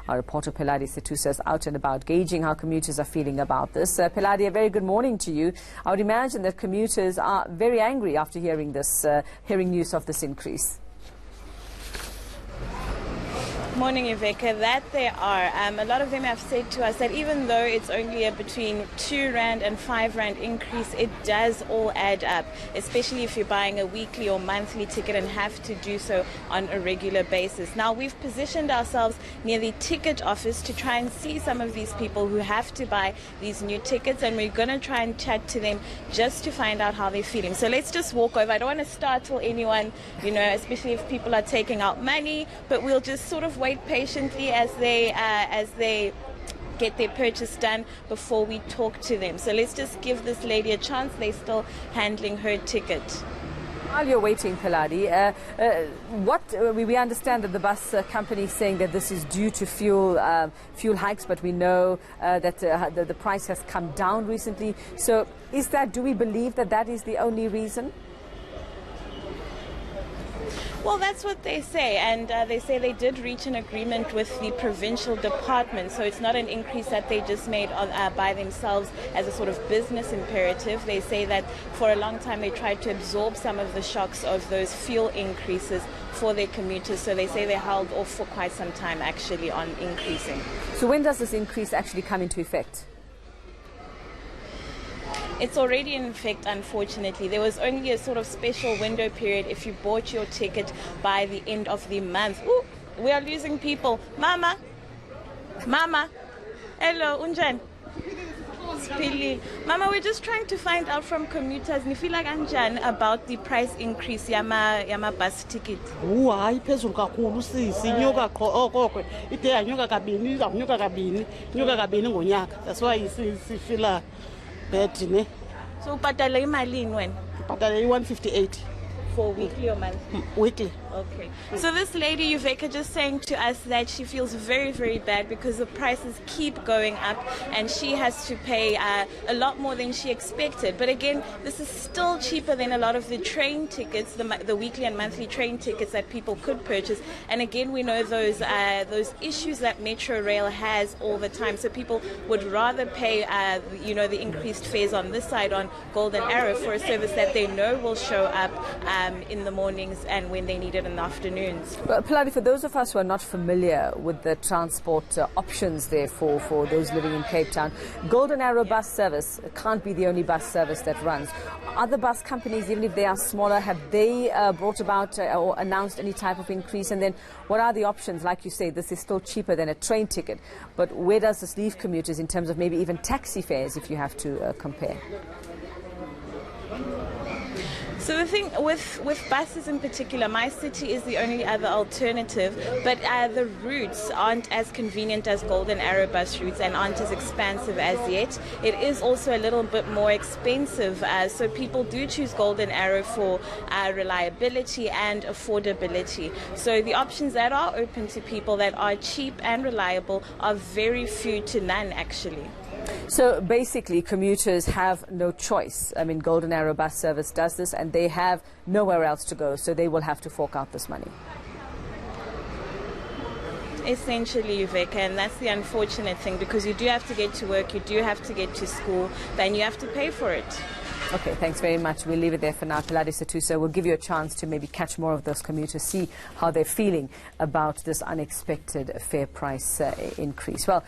Our reporter Peladi Setusa is out and about gauging how commuters are feeling about this. Peladi, a very good morning to you. I would imagine that commuters are very angry after hearing this, hearing news of this increase. Morning, Iveka. That they are. A lot of them have said to us that even though it's only a between R2 and R5 increase, it does all add up, especially if you're buying a weekly or monthly ticket and have to do so on a regular basis. Now, we've positioned ourselves near the ticket office to try and see some of these people who have to buy these new tickets, and we're going to try and chat to them just to find out how they're feeling. So let's just walk over. I don't want to startle anyone, you know, especially if people are taking out money, but we'll just sort of wait patiently as they get their purchase done before we talk to them. So let's just give this lady a chance. They're still handling her ticket. While you're waiting, Peladi, we understand that the bus company is saying that this is due to fuel hikes, but we know that the price has come down recently. So do we believe that that is the only reason? Well, that's what they say, and they say they did reach an agreement with the provincial department, so it's not an increase that they just made by themselves as a sort of business imperative. They say that for a long time they tried to absorb some of the shocks of those fuel increases for their commuters, so they say they held off for quite some time actually on increasing. So when does this increase actually come into effect? It's already in effect, unfortunately. There was only a sort of special window period if you bought your ticket by the end of the month. Ooh, we are losing people. Mama, hello, unjan. Mama, we're just trying to find out from commuters, nifeel like anjan about the price increase yama bus ticket. Hayi phezulu kakhulu sisi inyuka okokwe ide yanyuka kabini ngonyaka. That's why sifila bad, ne? So ubhadala imalini wena? Ubhadala 158 for weekly or monthly? Weekly. Okay. So this lady, Uveka, just saying to us that she feels very, very bad because the prices keep going up and she has to pay a lot more than she expected. But again, this is still cheaper than a lot of the train tickets, the weekly and monthly train tickets that people could purchase. And again, we know those issues that Metro Rail has all the time. So people would rather pay, the increased fares on this side on Golden Arrow for a service that they know will show up in the mornings and when they need it in the afternoons. Well, Peladi, for those of us who are not familiar with the transport options there for those living in Cape Town, Golden Arrow bus service can't be the only bus service that runs. Other bus companies, even if they are smaller, have they brought about or announced any type of increase? And then what are the options? Like you say, this is still cheaper than a train ticket, but where does this leave commuters in terms of maybe even taxi fares if you have to compare? So the thing with buses in particular, my city is the only other alternative, but the routes aren't as convenient as Golden Arrow bus routes and aren't as expansive as yet. It is also a little bit more expensive, so people do choose Golden Arrow for reliability and affordability. So the options that are open to people that are cheap and reliable are very few to none actually. So basically, commuters have no choice. I mean, Golden Arrow bus service does this and they have nowhere else to go, so they will have to fork out this money. Essentially, Uveka, and that's the unfortunate thing, because you do have to get to work, you do have to get to school, then you have to pay for it. Okay, thanks very much. We'll leave it there for now. Peladi Setusa, we'll give you a chance to maybe catch more of those commuters, see how they're feeling about this unexpected fare price increase. Well.